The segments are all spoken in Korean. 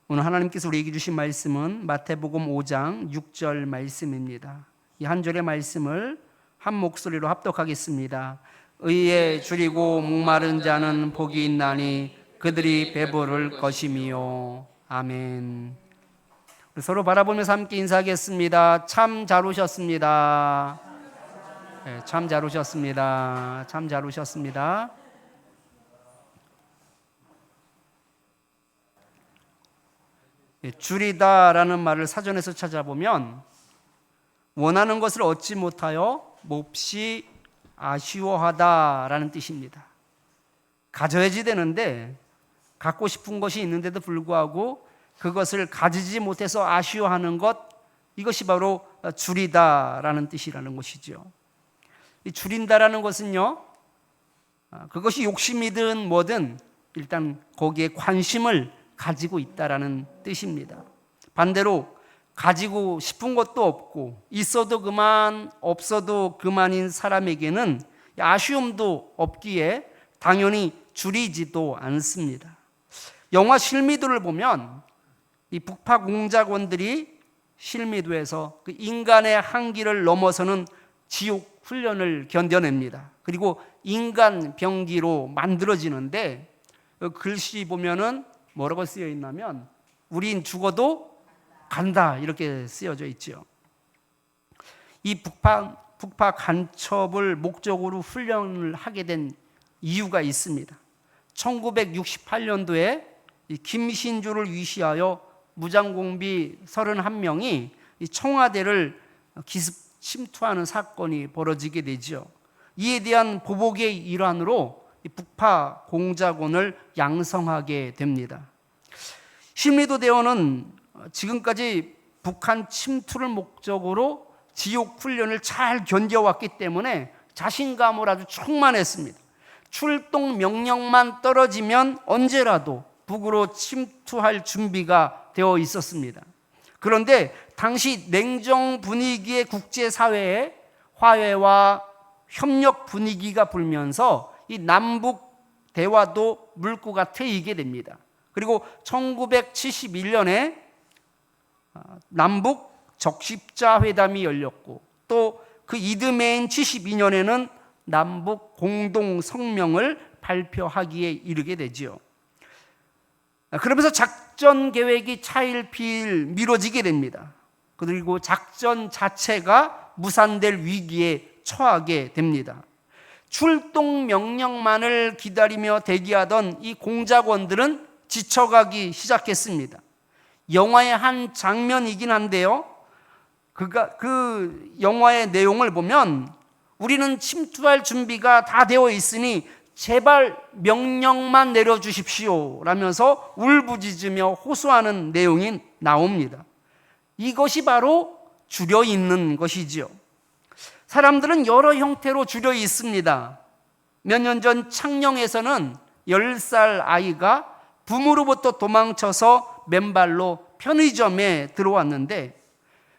오늘 하나님께서 우리에게 주신 말씀은 마태복음 5장 6절 말씀입니다. 이 한 절의 말씀을 한 목소리로 합독하겠습니다. 의에 줄이고 목마른 자는 복이 있나니 그들이 배부를 것이미요. 아멘. 서로 바라보면서 함께 인사하겠습니다. 참 잘 오셨습니다. 네, 참 잘 오셨습니다. 참 잘 오셨습니다. 줄이다라는 말을 사전에서 찾아보면 원하는 것을 얻지 못하여 몹시 아쉬워하다라는 뜻입니다. 가져야지 되는데 갖고 싶은 것이 있는데도 불구하고 그것을 가지지 못해서 아쉬워하는 것, 이것이 바로 줄이다라는 뜻이라는 것이죠. 이 줄인다라는 것은요, 그것이 욕심이든 뭐든 일단 거기에 관심을 가지고 있다라는 뜻입니다. 반대로 가지고 싶은 것도 없고 있어도 그만 없어도 그만인 사람에게는 아쉬움도 없기에 당연히 줄이지도 않습니다. 영화 실미도를 보면 이 북파 공작원들이 실미도에서 그 인간의 한계를 넘어서는 지옥 훈련을 견뎌냅니다. 그리고 인간 병기로 만들어지는데 글씨 보면은 뭐라고 쓰여 있냐면 우린 죽어도 간다 이렇게 쓰여져 있죠. 이 북파 간첩을 목적으로 훈련을 하게 된 이유가 있습니다. 1968년도에 김신조를 위시하여 무장공비 31명이 청와대를 기습 침투하는 사건이 벌어지게 되죠. 이에 대한 보복의 일환으로 북파 공작원을 양성하게 됩니다. 실미도 대원은 지금까지 북한 침투를 목적으로 지옥 훈련을 잘 견뎌왔기 때문에 자신감을 아주 충만했습니다. 출동 명령만 떨어지면 언제라도 북으로 침투할 준비가 되어 있었습니다. 그런데 당시 냉정 분위기의 국제사회에 화해와 협력 분위기가 불면서 이 남북 대화도 물꼬가 트이게 됩니다. 그리고 1971년에 남북 적십자 회담이 열렸고 또 그 이듬해인 72년에는 남북 공동 성명을 발표하기에 이르게 되지요. 그러면서 작전 계획이 차일피일 미뤄지게 됩니다. 그리고 작전 자체가 무산될 위기에 처하게 됩니다. 출동 명령만을 기다리며 대기하던 이 공작원들은 지쳐가기 시작했습니다. 영화의 한 장면이긴 한데요, 그 영화의 내용을 보면 우리는 침투할 준비가 다 되어 있으니 제발 명령만 내려주십시오 라면서 울부짖으며 호소하는 내용이 나옵니다. 이것이 바로 줄여 있는 것이지요. 사람들은 여러 형태로 줄여 있습니다. 몇 년 전 창녕에서는 10살 아이가 부모로부터 도망쳐서 맨발로 편의점에 들어왔는데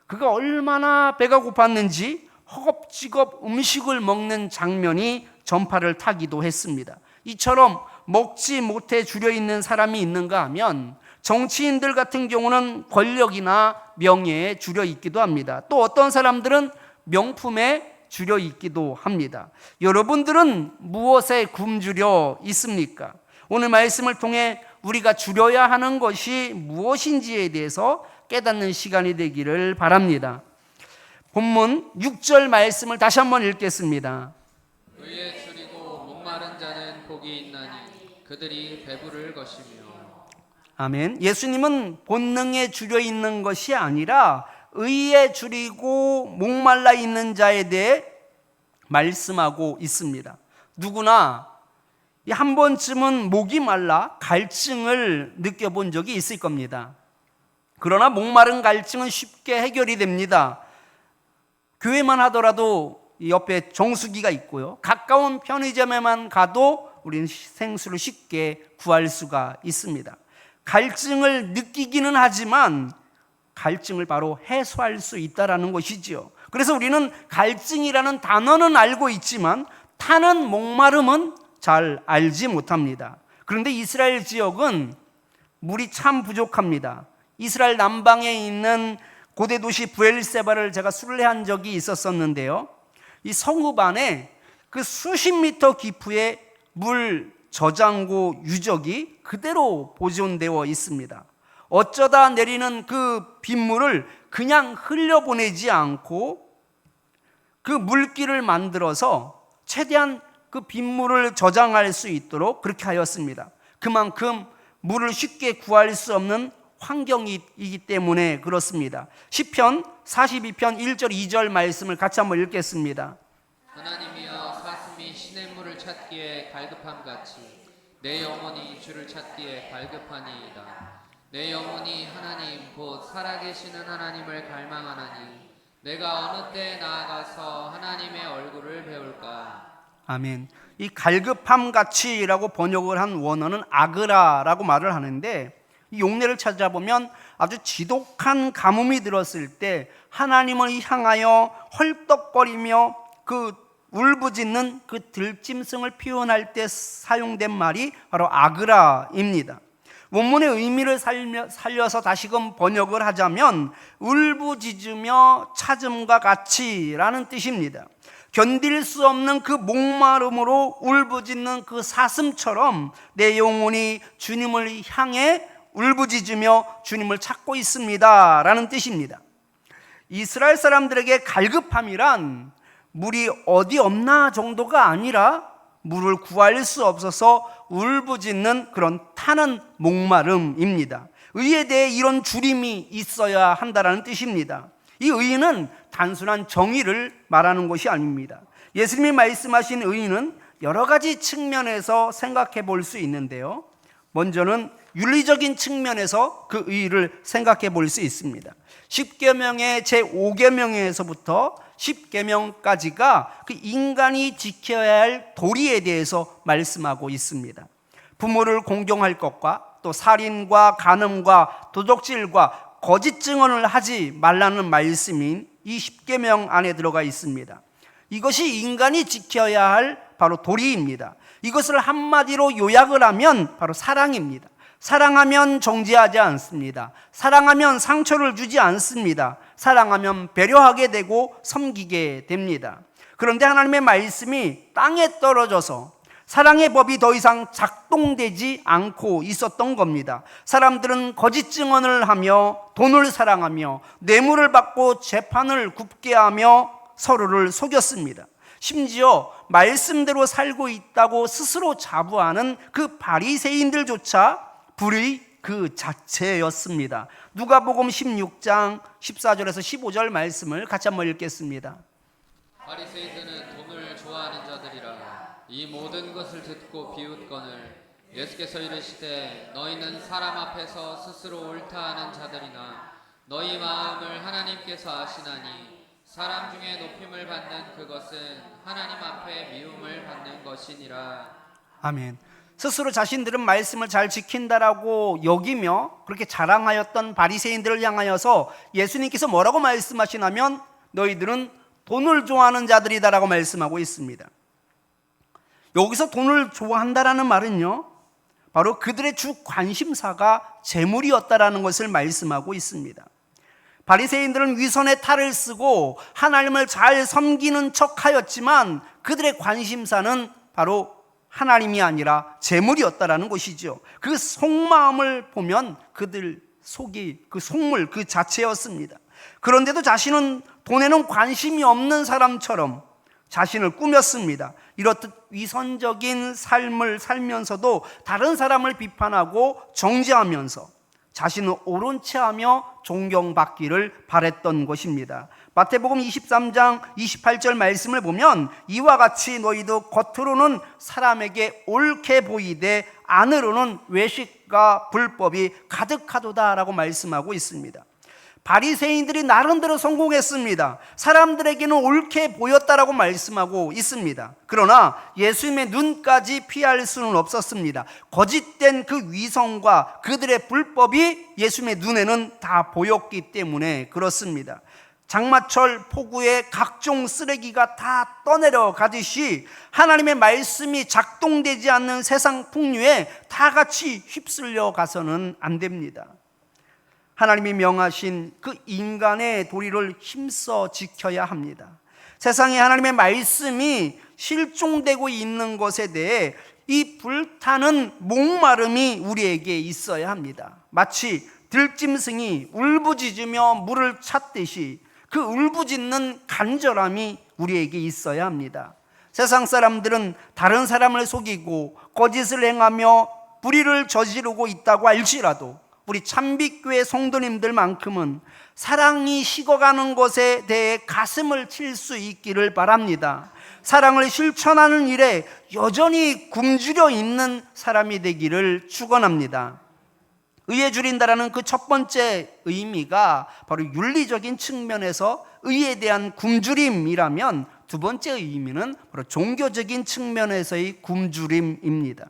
그가 얼마나 배가 고팠는지 허겁지겁 음식을 먹는 장면이 전파를 타기도 했습니다. 이처럼 먹지 못해 줄여 있는 사람이 있는가 하면 정치인들 같은 경우는 권력이나 명예에 줄여 있기도 합니다. 또 어떤 사람들은 명품에 줄여 있기도 합니다. 여러분들은 무엇에 굶주려 있습니까? 오늘 말씀을 통해 우리가 줄여야 하는 것이 무엇인지에 대해서 깨닫는 시간이 되기를 바랍니다. 본문 6절 말씀을 다시 한번 읽겠습니다. 의에 줄이고 목마른 자는 복이 있나니 그들이 배부를 것이며. 아멘. 예수님은 본능에 줄여 있는 것이 아니라 의에 줄이고 목말라 있는 자에 대해 말씀하고 있습니다. 누구나 한 번쯤은 목이 말라 갈증을 느껴본 적이 있을 겁니다. 그러나 목마른 갈증은 쉽게 해결이 됩니다. 교회만 하더라도 옆에 정수기가 있고요. 가까운 편의점에만 가도 우리는 생수를 쉽게 구할 수가 있습니다. 갈증을 느끼기는 하지만 갈증을 바로 해소할 수 있다는 것이지요. 그래서 우리는 갈증이라는 단어는 알고 있지만 타는 목마름은 잘 알지 못합니다. 그런데 이스라엘 지역은 물이 참 부족합니다. 이스라엘 남방에 있는 고대 도시 브엘세바를 제가 순례한 적이 있었었는데요. 이 성읍 안에 그 수십 미터 깊이의 물 저장고 유적이 그대로 보존되어 있습니다. 어쩌다 내리는 그 빗물을 그냥 흘려보내지 않고 그 물길을 만들어서 최대한 그 빗물을 저장할 수 있도록 그렇게 하였습니다. 그만큼 물을 쉽게 구할 수 없는 환경이기 때문에 그렇습니다. 시편 42편 1절 2절 말씀을 같이 한번 읽겠습니다. 하나님이여 사슴이 시냇물을 찾기에 갈급함같이 내 영혼이 주를 찾기에 갈급하니이다. 내 영혼이 하나님 곧 살아계시는 하나님을 갈망하나니 내가 어느 때 나아가서 하나님의 얼굴을 배울까. 아멘. 이 갈급함같이라고 번역을 한 원어는 아그라라고 말을 하는데, 이 용례를 찾아보면 아주 지독한 가뭄이 들었을 때 하나님을 향하여 헐떡거리며 그 울부짖는 그 들짐승을 표현할 때 사용된 말이 바로 아그라입니다. 원문의 의미를 살려서 다시금 번역을 하자면 울부짖으며 찾음과 같이라는 뜻입니다. 견딜 수 없는 그 목마름으로 울부짖는 그 사슴처럼 내 영혼이 주님을 향해 울부짖으며 주님을 찾고 있습니다 라는 뜻입니다. 이스라엘 사람들에게 갈급함이란 물이 어디 없나 정도가 아니라 물을 구할 수 없어서 울부짖는 그런 타는 목마름입니다. 의에 대해 이런 주림이 있어야 한다는 뜻입니다. 이 의는 단순한 정의를 말하는 것이 아닙니다. 예수님이 말씀하신 의는 여러 가지 측면에서 생각해 볼 수 있는데요. 먼저는 윤리적인 측면에서 그 의의를 생각해 볼 수 있습니다. 10계명의 제5계명에서부터 10계명까지가 그 인간이 지켜야 할 도리에 대해서 말씀하고 있습니다. 부모를 공경할 것과 또 살인과 간음과 도적질과 거짓 증언을 하지 말라는 말씀인 이 10계명 안에 들어가 있습니다. 이것이 인간이 지켜야 할 바로 도리입니다. 이것을 한마디로 요약을 하면 바로 사랑입니다. 사랑하면 정죄하지 않습니다. 사랑하면 상처를 주지 않습니다. 사랑하면 배려하게 되고 섬기게 됩니다. 그런데 하나님의 말씀이 땅에 떨어져서 사랑의 법이 더 이상 작동되지 않고 있었던 겁니다. 사람들은 거짓 증언을 하며 돈을 사랑하며 뇌물을 받고 재판을 굽게 하며 서로를 속였습니다. 심지어 말씀대로 살고 있다고 스스로 자부하는 그 바리새인들조차 불의 그 자체였습니다. 누가복음 16장 14절에서 15절 말씀을 같이 한번 읽겠습니다. 바리새인들은 돈을 좋아하는 자들이라 이 모든 것을 듣고 비웃거늘 예수께서 이르시되 너희는 사람 앞에서 스스로 옳다하는 자들이나 너희 마음을 하나님께서 아시나니 사람 중에 높임을 받는 그것은 하나님 앞에 미움을 받는 것이니라. 아멘. 스스로 자신들은 말씀을 잘 지킨다라고 여기며 그렇게 자랑하였던 바리새인들을 향하여서 예수님께서 뭐라고 말씀하시냐면 너희들은 돈을 좋아하는 자들이다라고 말씀하고 있습니다. 여기서 돈을 좋아한다라는 말은요, 바로 그들의 주 관심사가 재물이었다라는 것을 말씀하고 있습니다. 바리새인들은 위선의 탈을 쓰고 하나님을 잘 섬기는 척하였지만 그들의 관심사는 바로 하나님이 아니라 재물이었다라는 것이죠. 그 속마음을 보면 그들 속이 그 속물 그 자체였습니다. 그런데도 자신은 돈에는 관심이 없는 사람처럼 자신을 꾸몄습니다. 이렇듯 위선적인 삶을 살면서도 다른 사람을 비판하고 정죄하면서 자신은 옳은 채 하며 존경받기를 바랬던 것입니다. 마태복음 23장 28절 말씀을 보면 이와 같이 너희도 겉으로는 사람에게 옳게 보이되 안으로는 외식과 불법이 가득하도다라고 말씀하고 있습니다. 바리새인들이 나름대로 성공했습니다. 사람들에게는 옳게 보였다라고 말씀하고 있습니다. 그러나 예수님의 눈까지 피할 수는 없었습니다. 거짓된 그 위선과 그들의 불법이 예수님의 눈에는 다 보였기 때문에 그렇습니다. 장마철 폭우에 각종 쓰레기가 다 떠내려 가듯이 하나님의 말씀이 작동되지 않는 세상 풍류에 다 같이 휩쓸려 가서는 안 됩니다. 하나님이 명하신 그 인간의 도리를 힘써 지켜야 합니다. 세상에 하나님의 말씀이 실종되고 있는 것에 대해 이 불타는 목마름이 우리에게 있어야 합니다. 마치 들짐승이 울부짖으며 물을 찾듯이 그 울부짖는 간절함이 우리에게 있어야 합니다. 세상 사람들은 다른 사람을 속이고 거짓을 행하며 불의를 저지르고 있다고 알지라도 우리 참빛교회 성도님들만큼은 사랑이 식어가는 것에 대해 가슴을 칠 수 있기를 바랍니다. 사랑을 실천하는 일에 여전히 굶주려 있는 사람이 되기를 축원합니다. 의에 줄인다라는 그 첫 번째 의미가 바로 윤리적인 측면에서 의에 대한 굶주림이라면, 두 번째 의미는 바로 종교적인 측면에서의 굶주림입니다.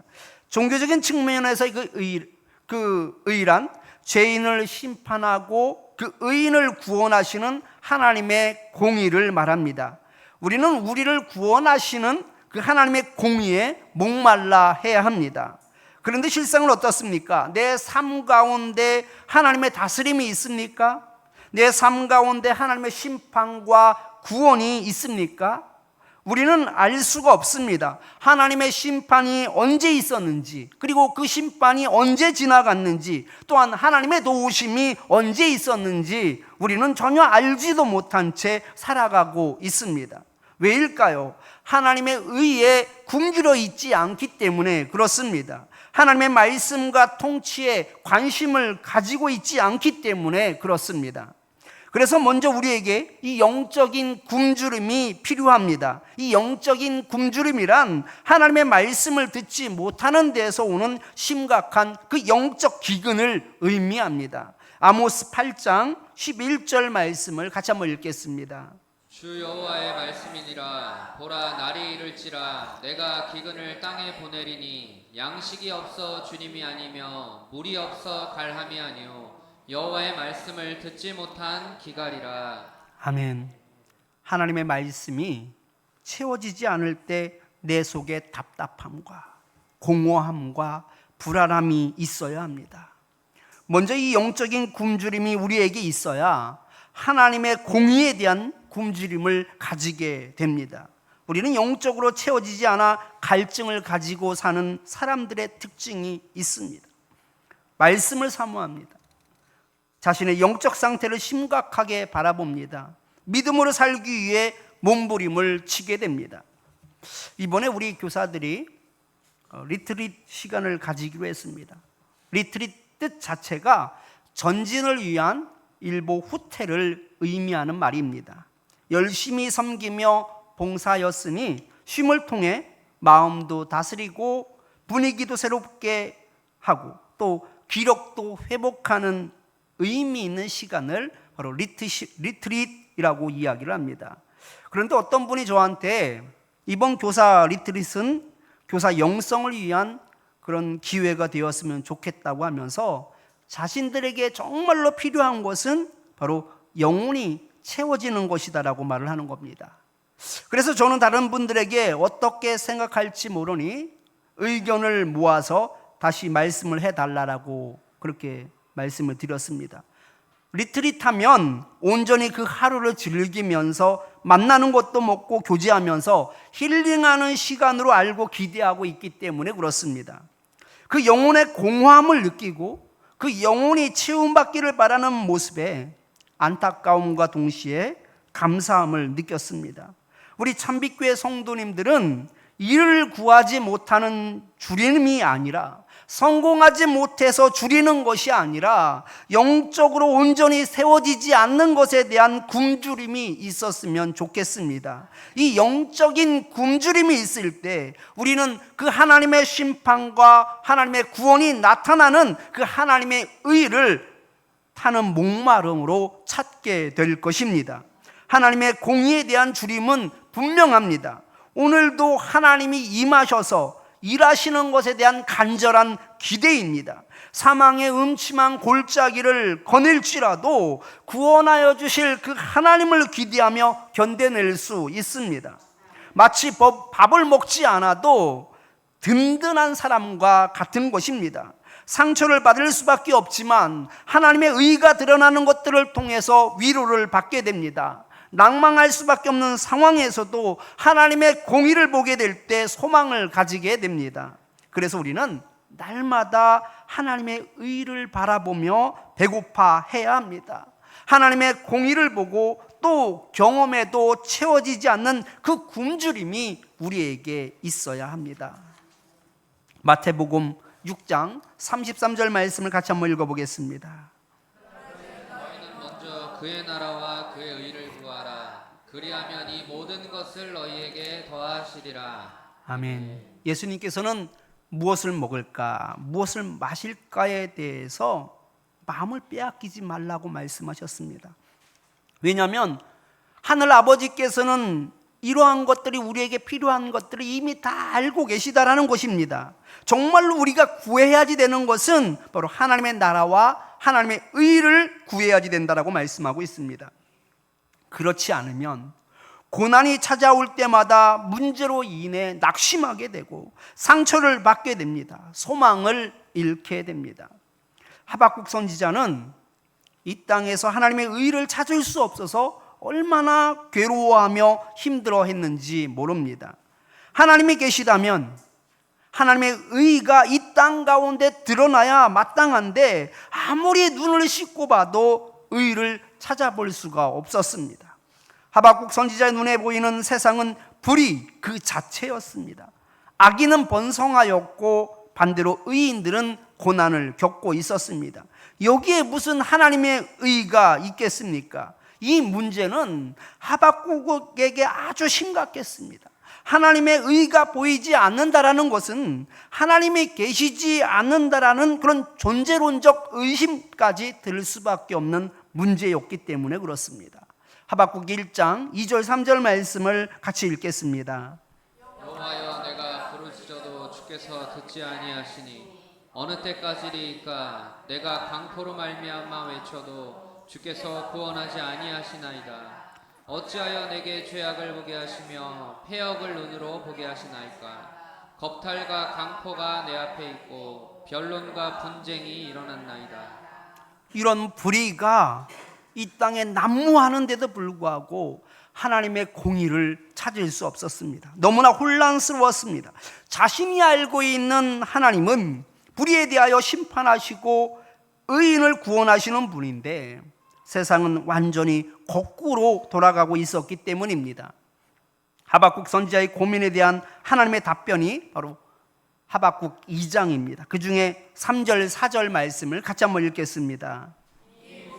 종교적인 측면에서의 그 의란 죄인을 심판하고 그 의인을 구원하시는 하나님의 공의를 말합니다. 우리는 우리를 구원하시는 그 하나님의 공의에 목말라 해야 합니다. 그런데 실상은 어떻습니까? 내 삶 가운데 하나님의 다스림이 있습니까? 내 삶 가운데 하나님의 심판과 구원이 있습니까? 우리는 알 수가 없습니다. 하나님의 심판이 언제 있었는지, 그리고 그 심판이 언제 지나갔는지, 또한 하나님의 도우심이 언제 있었는지 우리는 전혀 알지도 못한 채 살아가고 있습니다. 왜일까요? 하나님의 의에 굶주려 있지 않기 때문에 그렇습니다. 하나님의 말씀과 통치에 관심을 가지고 있지 않기 때문에 그렇습니다. 그래서 먼저 우리에게 이 영적인 굶주림이 필요합니다. 이 영적인 굶주림이란 하나님의 말씀을 듣지 못하는 데서 오는 심각한 그 영적 기근을 의미합니다. 아모스 8장 11절 말씀을 같이 한번 읽겠습니다. 주 여호와의 말씀이니라. 보라, 날이 이를지라 내가 기근을 땅에 보내리니 양식이 없어 주님이 아니며 물이 없어 갈함이 아니요 여호와의 말씀을 듣지 못한 기갈이라. 아멘. 하나님의 말씀이 채워지지 않을 때 내 속에 답답함과 공허함과 불안함이 있어야 합니다. 먼저 이 영적인 굶주림이 우리에게 있어야 하나님의 공의에 대한 굶주림을 가지게 됩니다. 우리는 영적으로 채워지지 않아 갈증을 가지고 사는 사람들의 특징이 있습니다. 말씀을 사모합니다. 자신의 영적 상태를 심각하게 바라봅니다. 믿음으로 살기 위해 몸부림을 치게 됩니다. 이번에 우리 교사들이 리트릿 시간을 가지기로 했습니다. 리트릿 뜻 자체가 전진을 위한 일보 후퇴를 의미하는 말입니다. 열심히 섬기며 봉사였으니 쉼을 통해 마음도 다스리고 분위기도 새롭게 하고 또 기력도 회복하는 의미 있는 시간을 바로 리트릿이라고 이야기를 합니다. 그런데 어떤 분이 저한테 이번 교사 리트릿은 교사 영성을 위한 그런 기회가 되었으면 좋겠다고 하면서 자신들에게 정말로 필요한 것은 바로 영혼이 채워지는 것이다라고 말을 하는 겁니다. 그래서 저는 다른 분들에게 어떻게 생각할지 모르니 의견을 모아서 다시 말씀을 해달라고 그렇게 말씀을 드렸습니다. 리트릿하면 온전히 그 하루를 즐기면서 만나는 것도 먹고 교제하면서 힐링하는 시간으로 알고 기대하고 있기 때문에 그렇습니다. 그 영혼의 공허함을 느끼고 그 영혼이 채움받기를 바라는 모습에 안타까움과 동시에 감사함을 느꼈습니다. 우리 참빛교회 성도님들은 일을 구하지 못하는 줄임이 아니라, 성공하지 못해서 줄이는 것이 아니라 영적으로 온전히 세워지지 않는 것에 대한 굶주림이 있었으면 좋겠습니다. 이 영적인 굶주림이 있을 때 우리는 그 하나님의 심판과 하나님의 구원이 나타나는 그 하나님의 의를 타는 목마름으로 찾게 될 것입니다. 하나님의 공의에 대한 줄임은 분명합니다. 오늘도 하나님이 임하셔서 일하시는 것에 대한 간절한 기대입니다. 사망의 음침한 골짜기를 거닐지라도 구원하여 주실 그 하나님을 기대하며 견뎌낼 수 있습니다. 마치 밥을 먹지 않아도 든든한 사람과 같은 것입니다. 상처를 받을 수밖에 없지만 하나님의 의가 드러나는 것들을 통해서 위로를 받게 됩니다. 낭망할 수밖에 없는 상황에서도 하나님의 공의를 보게 될 때 소망을 가지게 됩니다. 그래서 우리는 날마다 하나님의 의를 바라보며 배고파해야 합니다. 하나님의 공의를 보고 또 경험에도 채워지지 않는 그 굶주림이 우리에게 있어야 합니다. 마태복음 6장 33절 말씀을 같이 한번 읽어보겠습니다. 너희는 먼저 그의 나라와 그의 의를 구하라. 그리하면 이 모든 것을 너희에게 더하시리라. 아멘. 예수님께서는 무엇을 먹을까, 무엇을 마실까에 대해서 마음을 빼앗기지 말라고 말씀하셨습니다. 왜냐하면 하늘 아버지께서는 이러한 것들이 우리에게 필요한 것들을 이미 다 알고 계시다라는 것입니다. 정말로 우리가 구해야지 되는 것은 바로 하나님의 나라와 하나님의 의를 구해야지 된다라고 말씀하고 있습니다. 그렇지 않으면 고난이 찾아올 때마다 문제로 인해 낙심하게 되고 상처를 받게 됩니다. 소망을 잃게 됩니다. 하박국 선지자는 이 땅에서 하나님의 의를 찾을 수 없어서 얼마나 괴로워하며 힘들어했는지 모릅니다. 하나님이 계시다면 하나님의 의가 이 땅 가운데 드러나야 마땅한데 아무리 눈을 씻고 봐도 의를 찾아볼 수가 없었습니다. 하박국 선지자의 눈에 보이는 세상은 불의 그 자체였습니다. 악인은 번성하였고 반대로 의인들은 고난을 겪고 있었습니다. 여기에 무슨 하나님의 의가 있겠습니까? 이 문제는 하박국에게 아주 심각했습니다. 하나님의 의가 보이지 않는다라는 것은 하나님이 계시지 않는다라는 그런 존재론적 의심까지 들 수밖에 없는 문제였기 때문에 그렇습니다. 하박국 1장 2절 3절 말씀을 같이 읽겠습니다. 여호와여, 내가 부르짖어도 주께서 듣지 아니하시니 어느 때까지리이까? 내가 강포로 말미암아 외쳐도 주께서 구원하지 아니하시나이다. 어찌하여 내게 죄악을 보게 하시며 패역을 눈으로 보게 하시나이까? 겁탈과 강포가 내 앞에 있고 변론과 분쟁이 일어났나이다. 이런 불의가 이 땅에 난무하는데도 불구하고 하나님의 공의를 찾을 수 없었습니다. 너무나 혼란스러웠습니다. 자신이 알고 있는 하나님은 불의에 대하여 심판하시고 의인을 구원하시는 분인데 세상은 완전히 거꾸로 돌아가고 있었기 때문입니다. 하박국 선지자의 고민에 대한 하나님의 답변이 바로 하박국 2장입니다. 그 중에 3절 4절 말씀을 같이 한번 읽겠습니다.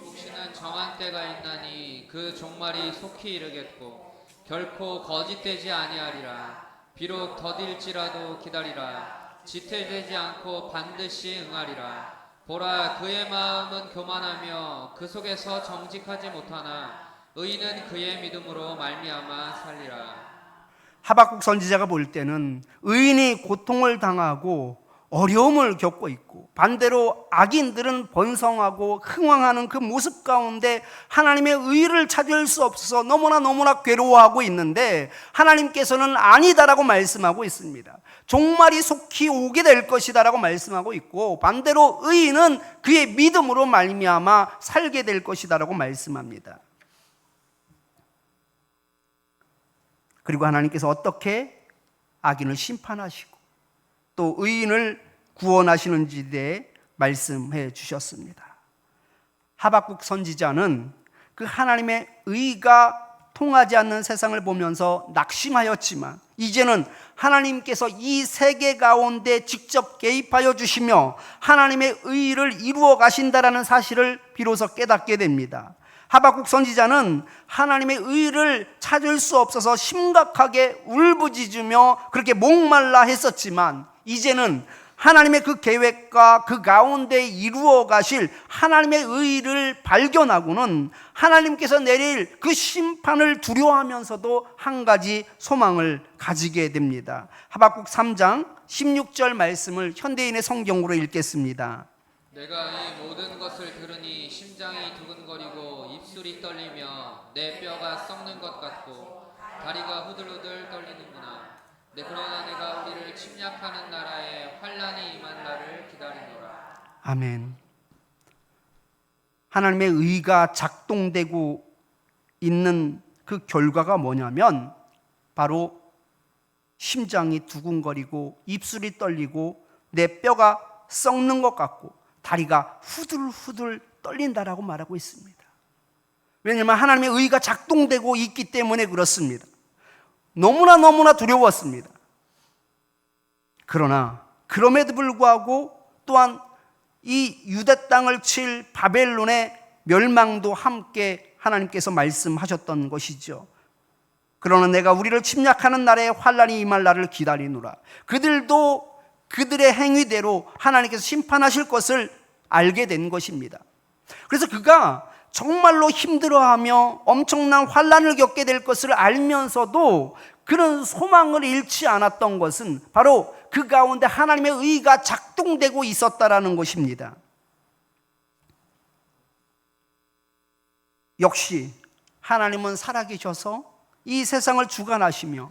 혹시는 정한 때가 있나니 그 종말이 속히 이르겠고 결코 거짓되지 아니하리라. 비록 더딜지라도 기다리라. 지체되지 않고 반드시 응하리라. 보라, 그의 마음은 교만하며 그 속에서 정직하지 못하나 의인은 그의 믿음으로 말미암아 살리라. 하박국 선지자가 볼 때는 의인이 고통을 당하고 어려움을 겪고 있고 반대로 악인들은 번성하고 흥왕하는 그 모습 가운데 하나님의 의를 찾을 수 없어서 너무나 괴로워하고 있는데 하나님께서는 아니다라고 말씀하고 있습니다. 종말이 속히 오게 될 것이다라고 말씀하고 있고 반대로 의인은 그의 믿음으로 말미암아 살게 될 것이다라고 말씀합니다. 그리고 하나님께서 어떻게 악인을 심판하시고 또 의인을 구원하시는지에 대해 말씀해 주셨습니다. 하박국 선지자는 그 하나님의 의가 통하지 않는 세상을 보면서 낙심하였지만 이제는 하나님께서 이 세계 가운데 직접 개입하여 주시며 하나님의 의를 이루어 가신다라는 사실을 비로소 깨닫게 됩니다. 하박국 선지자는 하나님의 의를 찾을 수 없어서 심각하게 울부짖으며 그렇게 목말라 했었지만 이제는 하나님의 그 계획과 그 가운데 이루어 가실 하나님의 의를 발견하고는 하나님께서 내릴 그 심판을 두려워하면서도 한 가지 소망을 가지게 됩니다. 하박국 3장 16절 말씀을 현대인의 성경으로 읽겠습니다. 내가 이 모든 것을 들으니 심장이 두근거리고 입술이 떨리며 내 뼈가 썩는 것 같고 다리가 후들후들 떨리는구나. 그러나 내가 우리를 침략하는 나라에 환란이 임한 날을 기다리노라. 아멘. 하나님의 의가 작동되고 있는 그 결과가 뭐냐면 바로 심장이 두근거리고 입술이 떨리고 내 뼈가 썩는 것 같고 다리가 후들후들 떨린다라고 말하고 있습니다. 왜냐하면 하나님의 의가 작동되고 있기 때문에 그렇습니다. 너무나 두려웠습니다. 그러나 그럼에도 불구하고 또한 이 유대 땅을 칠 바벨론의 멸망도 함께 하나님께서 말씀하셨던 것이죠. 그러나 내가 우리를 침략하는 날에 환란이 임할 날을 기다리노라. 그들도 그들의 행위대로 하나님께서 심판하실 것을 알게 된 것입니다. 그래서 그가 정말로 힘들어하며 엄청난 환란을 겪게 될 것을 알면서도 그런 소망을 잃지 않았던 것은 바로 그 가운데 하나님의 의가 작동되고 있었다라는 것입니다. 역시 하나님은 살아계셔서 이 세상을 주관하시며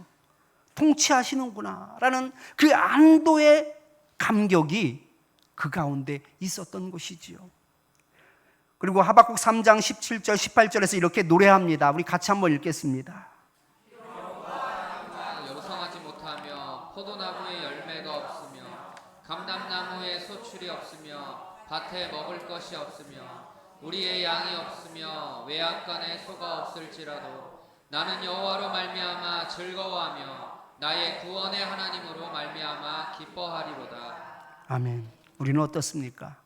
통치하시는구나 라는 그 안도의 감격이 그 가운데 있었던 것이지요. 그리고 하박국 3장 17절 18절에서 이렇게 노래합니다. 우리 같이 한번 읽겠습니다. 여성하지 못하며 포도나무에 열매가 없으며 감람나무에 소출이 없으며 밭에 먹을 것이 없으며 우리의 양이 없으며 외양간에 소가 없을지라도 나는 여호와로 말미암아 즐거워하며 나의 구원의 하나님으로 말미암아 기뻐하리로다. 아멘. 우리는 어떻습니까?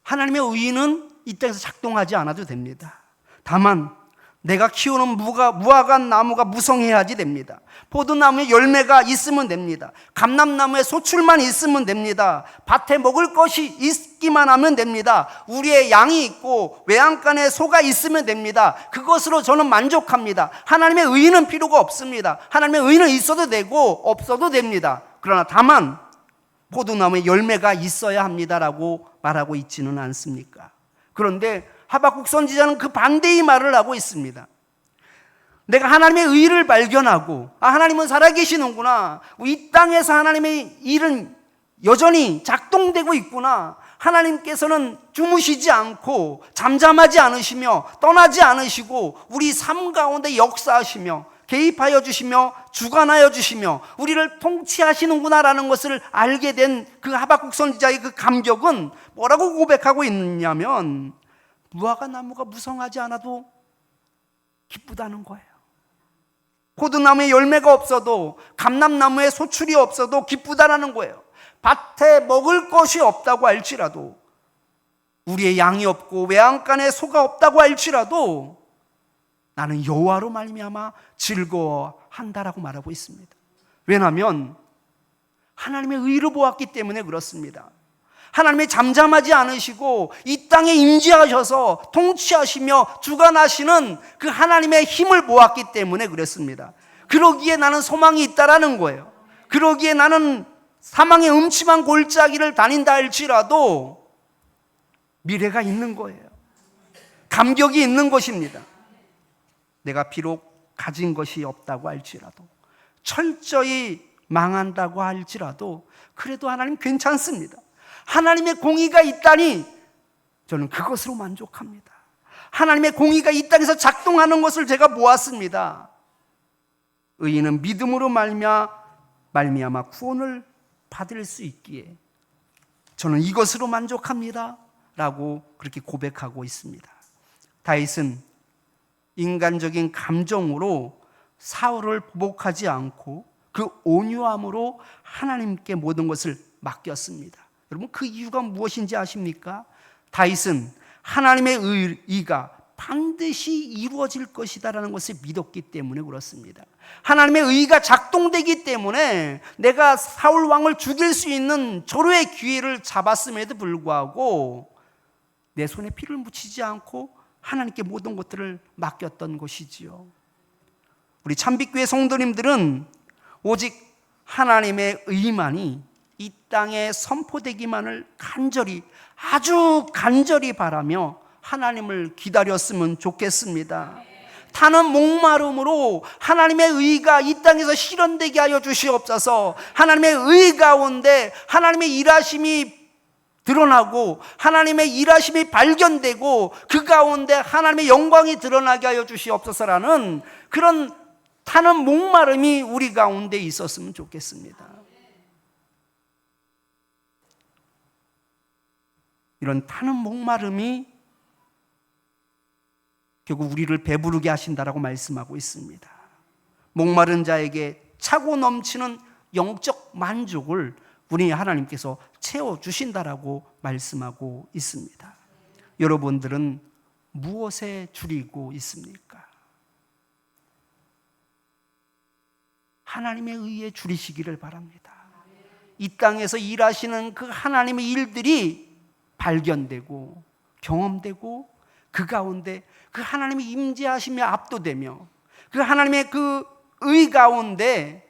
하나님의 의는 이 땅에서 작동하지 않아도 됩니다. 다만 내가 키우는 무화과 나무가 무성해야지 됩니다. 포도나무에 열매가 있으면 됩니다. 감람나무에 소출만 있으면 됩니다. 밭에 먹을 것이 있기만 하면 됩니다. 우리의 양이 있고 외양간에 소가 있으면 됩니다. 그것으로 저는 만족합니다. 하나님의 의는 필요가 없습니다. 하나님의 의는 있어도 되고 없어도 됩니다. 그러나 다만 포도나무에 열매가 있어야 합니다라고 말하고 있지는 않습니까? 그런데 하박국 선지자는 그 반대의 말을 하고 있습니다. 내가 하나님의 의를 발견하고 하나님은 살아계시는구나, 이 땅에서 하나님의 일은 여전히 작동되고 있구나, 하나님께서는 주무시지 않고 잠잠하지 않으시며 떠나지 않으시고 우리 삶 가운데 역사하시며 개입하여 주시며 주관하여 주시며 우리를 통치하시는구나라는 것을 알게 된 그 하박국 선지자의 그 감격은 뭐라고 고백하고 있느냐면 무화과 나무가 무성하지 않아도 기쁘다는 거예요. 포도나무에 열매가 없어도 감람나무에 소출이 없어도 기쁘다라는 거예요. 밭에 먹을 것이 없다고 할지라도 우리의 양이 없고 외양간에 소가 없다고 할지라도 나는 여호와로 말미암아 즐거워한다라고 말하고 있습니다. 왜냐하면 하나님의 의를 보았기 때문에 그렇습니다. 하나님이 잠잠하지 않으시고 이 땅에 임재하셔서 통치하시며 주관하시는 그 하나님의 힘을 보았기 때문에 그랬습니다. 그러기에 나는 소망이 있다라는 거예요. 그러기에 나는 사망의 음침한 골짜기를 다닌다 할지라도 미래가 있는 거예요. 감격이 있는 것입니다. 내가 비록 가진 것이 없다고 할지라도, 철저히 망한다고 할지라도 그래도 하나님 괜찮습니다. 하나님의 공의가 있다니 저는 그것으로 만족합니다. 하나님의 공의가 이 땅에서 작동하는 것을 제가 보았습니다. 의인은 믿음으로 말미암아 구원을 받을 수 있기에 저는 이것으로 만족합니다 라고 그렇게 고백하고 있습니다. 다윗은 인간적인 감정으로 사울을 보복하지 않고 그 온유함으로 하나님께 모든 것을 맡겼습니다. 여러분, 그 이유가 무엇인지 아십니까? 다윗은 하나님의 의가 반드시 이루어질 것이다라는 것을 믿었기 때문에 그렇습니다. 하나님의 의가 작동되기 때문에 내가 사울 왕을 죽일 수 있는 절호의 기회를 잡았음에도 불구하고 내 손에 피를 묻히지 않고 하나님께 모든 것들을 맡겼던 것이지요. 우리 참빛교회 성도님들은 오직 하나님의 의만이 이 땅에 선포되기만을 간절히, 아주 간절히 바라며 하나님을 기다렸으면 좋겠습니다. 타는 목마름으로 하나님의 의가 이 땅에서 실현되게 하여 주시옵소서. 하나님의 의 가운데 하나님의 일하심이 드러나고 하나님의 일하심이 발견되고 그 가운데 하나님의 영광이 드러나게 하여 주시옵소서라는 그런 타는 목마름이 우리 가운데 있었으면 좋겠습니다. 이런 타는 목마름이 결국 우리를 배부르게 하신다라고 말씀하고 있습니다. 목마른 자에게 차고 넘치는 영적 만족을 우리 하나님께서 채워주신다라고 말씀하고 있습니다. 여러분들은 무엇에 줄이고 있습니까? 하나님의 의에 줄이시기를 바랍니다. 이 땅에서 일하시는 그 하나님의 일들이 발견되고 경험되고 그 가운데 그 하나님의 임재하심에 압도되며 그 하나님의 그 의 가운데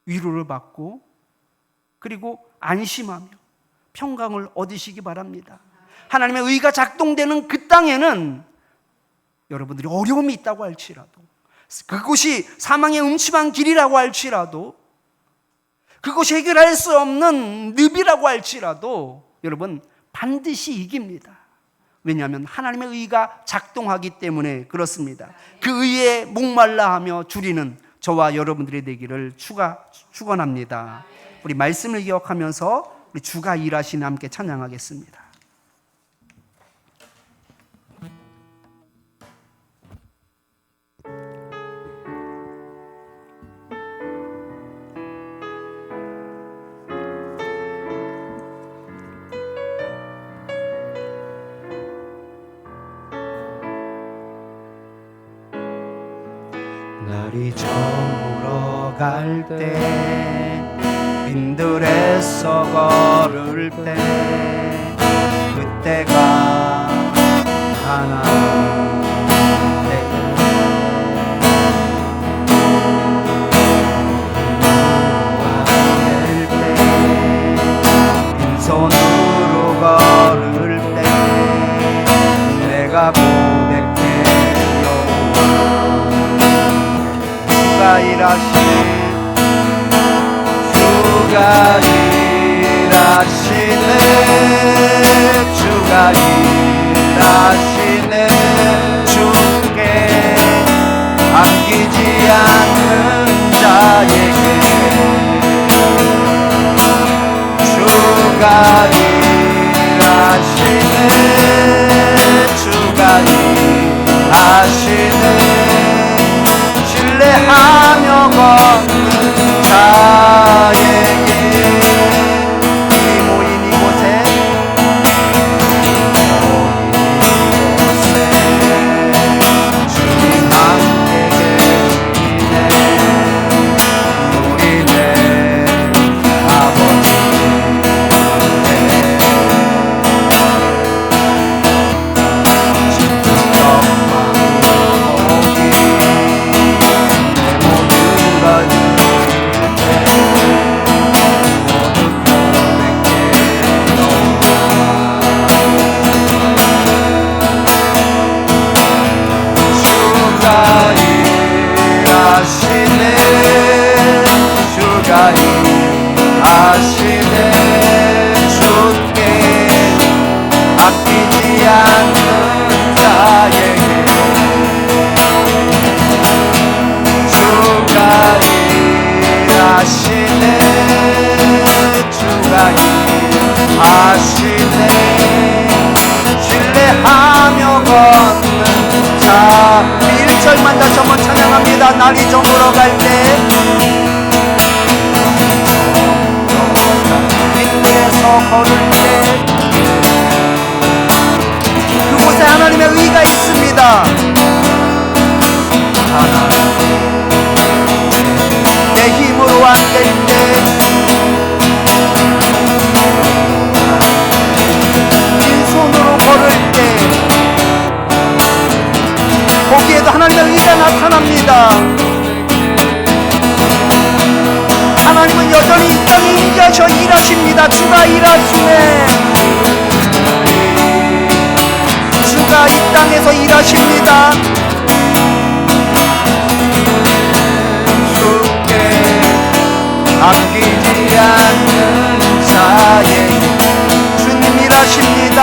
위로를 받고 그리고 안심하며 평강을 얻으시기 바랍니다. 하나님의 의가 작동되는 그 땅에는 여러분들이 어려움이 있다고 할지라도, 그곳이 사망의 음침한 길이라고 할지라도, 그것이 해결할 수 없는 늪이라고 할지라도 여러분 반드시 이깁니다. 왜냐하면 하나님의 의가 작동하기 때문에 그렇습니다. 그 의에 목말라하며 줄이는 저와 여러분들이 되기를 축원합니다. 우리 말씀을 기억하면서 우리 주가 일하시는 함께 찬양하겠습니다. 날이 저물어 갈 때 빈들에서 걸을 때 그때가 하나님 될 때 빈손으로 걸을 때 내가 고백해 주가 일하시네 주가 일하시네 주께 아끼지 않는 자에게 주가 일하시네 주가 일하시네 신뢰하며 걷는 자에게 이 모인 이곳에 주님 함께 계시네 우리 내 아버지 신뢰하며 걷는 자 1절만 다시 한번 찬양합니다. 날이 저물어 갈 때 빈들에서 걸을 때 그곳에 하나님의 의가 있습니다. 하나님 내 힘으로 안 될 때 빈손으로 걸을 때 거기에도 하나님의 의가 나타납니다. 하나님은 여전히 이 땅에 임재하셔 일하십니다. 주가 일하시네. 주가 이 땅에서 일하십니다. 주께 아끼지 않는 자에게 주님 일하십니다.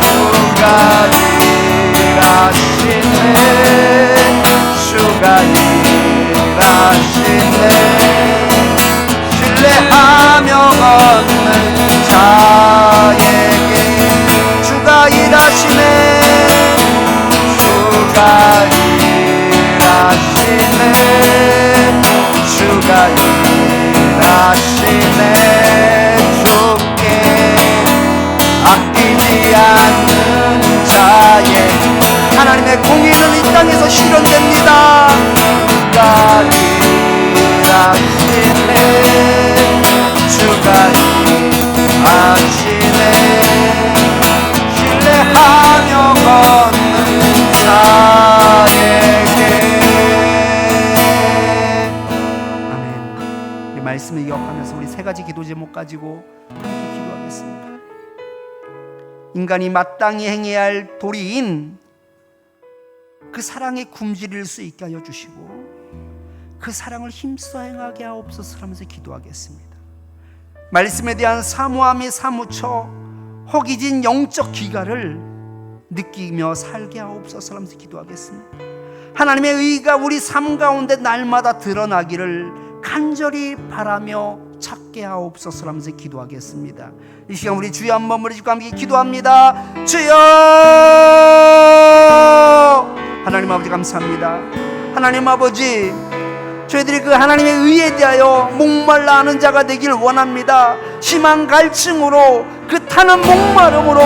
주가 일하시네. 주가 일하시네. 신뢰하며 걷는 자에게 주가 일하시네. 주가 일하시네. 주가 일하시네. 주께 아끼지 않는 자의 하나님의 공의는 이 땅에서 실현됩니다. 주가 일하시네. 주가 일하시네. 신뢰하며 걷는 자에게. 아멘. 우리 말씀을 기억하면서 우리 세 가지 기도 제목 가지고 함께 기도하겠습니다. 인간이 마땅히 행해야 할 도리인 그 사랑에 굶주릴 수 있게 하여 주시고 그 사랑을 힘써 행하게 하옵소서 하면서 기도하겠습니다. 말씀에 대한 사모함이 사무쳐 허기진 영적 기가를 느끼며 살게 하옵소서 하면서 기도하겠습니다. 하나님의 의가 우리 삶 가운데 날마다 드러나기를 간절히 바라며 찾게 하옵소서 하면서 기도하겠습니다. 이 시간 우리 주여 한번 부르시고 함께 기도합니다. 주여! 하나님 아버지 감사합니다. 하나님 아버지, 저희들이 그 하나님의 의에 대하여 목말라 하는 자가 되길 원합니다. 심한 갈증으로 그 타는 목마름으로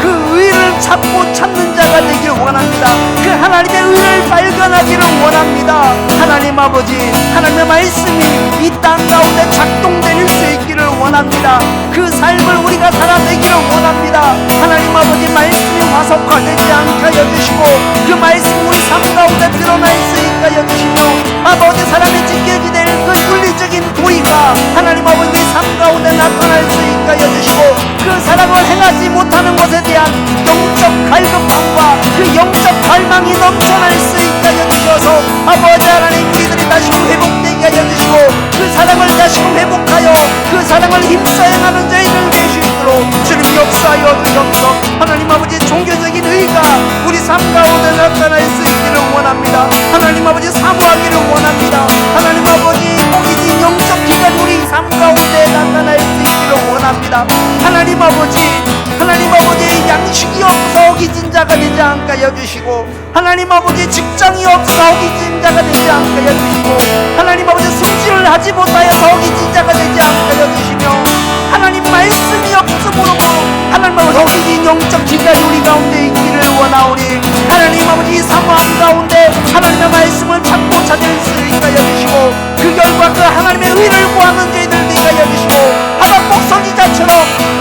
그 의를 찾고 찾는 자가 되길 원합니다. 그 하나님의 의를 발견하기를 원합니다. 하나님 아버지, 하나님의 말씀이 이 땅 가운데 작동될 수 있기를 원합니다. 그 삶을 우리가 살아내기를 원합니다. 하나님 아버지, 말씀이 화석화되지 않게 하여 주시고 그 말씀이 우리 삶 가운데 드러날 수 있게 하여 주시며 아버지, 사람이 지켜지게 될 그 윤리적인 도리가 하나님 아버지 우리 삶 가운데 나타날 수 있게 하여 주시고 그 사랑을 행하지 못하는 것에 대한 영적 갈급함과 그 영적 갈망이 넘쳐날 수 있게 하여 주셔서 아버지 하나님, 이들이 다시금 회복되게 하여 주시고 그 사랑을 다시금 회복하여 그 사랑을 힘써 행하는 자들 될 수 있도록 주님 역사하여 주셔서 하나님 아버지, 종교적인 의가 우리 삶 가운데 나타날 수 있기를 원합니다. 하나님 아버지, 사모하기를 원합니다. 하나님 아버지, 호기진 영적 기간이 우리 삶 가운데 나타날 수 있기를 원합니다. 하나님 아버지, 하나님 아버지, 양식이 없어 호기진 자가 되지 않게 하여 주시고 하나님 아버지, 직장이 없어 호기진 자가 되지 않게 하여 주시고 하나님 아버지, 숨지를 하지 못하여서 호기진 자가 되지 않게 하여 주시며 하나님 말씀이 없음으로 하나님 아버지 호기진 영적 기간이 우리 가운데 있기를 원하오니 하나님 아버지, 사모함 가운데 하나님의 말씀을 찾고 찾을 수 있게 하여 주시고 그 결과 그 하나님의 의를 구하는 저희들 되게 하여 주시고 하박국 선지자처럼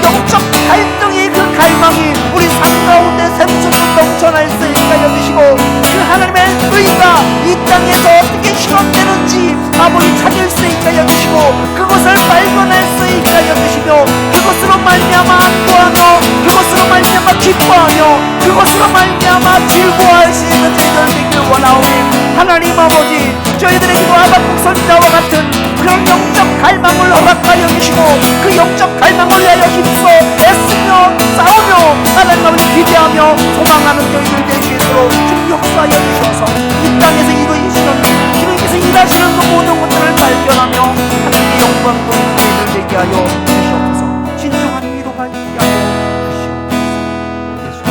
영적 갈등의 그 갈망이 우리 삶 가운데 샘솟고 넘쳐날 수 있게 하여 주시고 그 하나님의 의가 이 땅에서 어떻게 실현되는지 아버지 찾을 수 있게 하여 주시고 그것을 발견할 수 있게 하여 주시며 그것으로 말미암아 안도하며 그것으로 말미암아 기뻐하며 그것으로 말미암아 즐거워할 수 있는 저희들 되기를 원하오니 하나님 아버지, 저희들에게도 하박국 선지자와 같은 그런 영적 갈망을 허락하여 주시고 그 영적 갈망을 위하여 힘써 애쓰며 싸우며 하나님 아버지 기대하며 소망하는 저희들 될 수 있도록 좀 역사하여 주셔서 이 땅에서 이루시는 주님께서 일하시는 그 모든 것들을 발견하며 하나님의 영광 보이는 저희들 되게 하여 주시옵소서. 진정한 위로가 있게 하여 주시옵소서.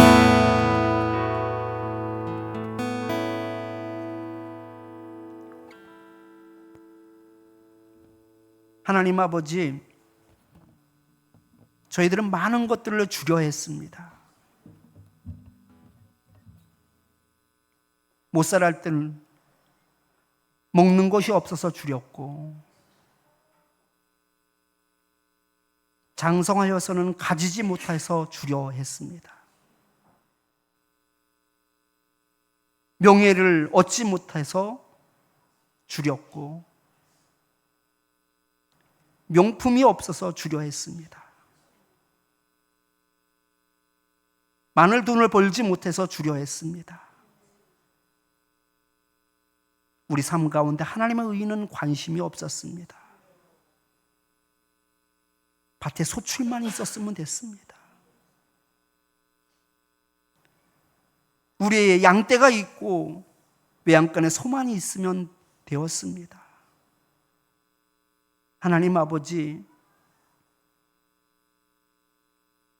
하나님 아버지, 저희들은 많은 것들을 주려 했습니다. 못 살할 때는 먹는 것이 없어서 주렸고 장성하여서는 가지지 못해서 주려 했습니다. 명예를 얻지 못해서 주렸고 명품이 없어서 주려 했습니다. 많은 돈을 벌지 못해서 주려 했습니다. 우리 삶 가운데 하나님의 의는 관심이 없었습니다. 밭에 소출만 있었으면 됐습니다. 우리의 양떼가 있고 외양간에 소만이 있으면 되었습니다. 하나님 아버지,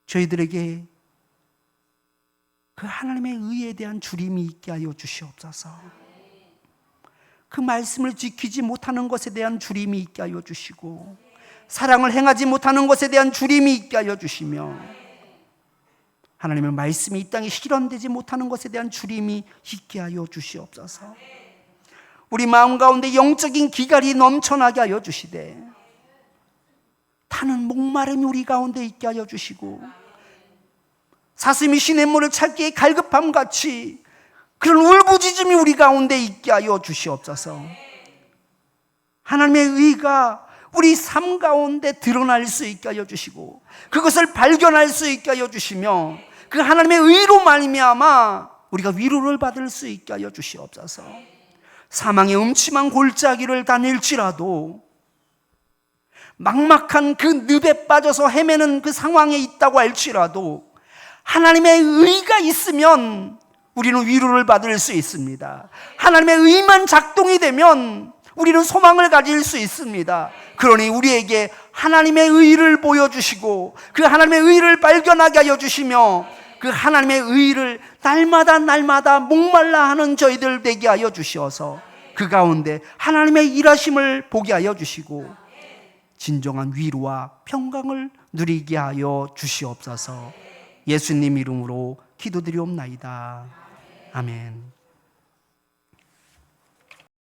저희들에게 그 하나님의 의에 대한 주림이 있게 하여 주시옵소서. 그 말씀을 지키지 못하는 것에 대한 주림이 있게 하여 주시고, 사랑을 행하지 못하는 것에 대한 주림이 있게 하여 주시며, 하나님의 말씀이 이 땅에 실현되지 못하는 것에 대한 주림이 있게 하여 주시옵소서. 우리 마음 가운데 영적인 기갈이 넘쳐나게 하여 주시되, 타는 목마름이 우리 가운데 있게 하여 주시고, 사슴이 시냇물을 찾기에 갈급함 같이 그런 울부짖음이 우리 가운데 있게 하여 주시옵소서. 하나님의 의가 우리 삶 가운데 드러날 수 있게 하여 주시고, 그것을 발견할 수 있게 하여 주시며, 그 하나님의 의로 말미암아 우리가 위로를 받을 수 있게 하여 주시옵소서. 사망의 음침한 골짜기를 다닐지라도, 막막한 그 늪에 빠져서 헤매는 그 상황에 있다고 할지라도 하나님의 의가 있으면 우리는 위로를 받을 수 있습니다. 하나님의 의만 작동이 되면 우리는 소망을 가질 수 있습니다. 그러니 우리에게 하나님의 의를 보여주시고, 그 하나님의 의를 발견하게 하여 주시며, 그 하나님의 의를 날마다 목말라 하는 저희들 되게 하여 주시어서 그 가운데 하나님의 일하심을 보게 하여 주시고, 진정한 위로와 평강을 누리게 하여 주시옵소서. 예수님 이름으로 기도드리옵나이다. 아멘.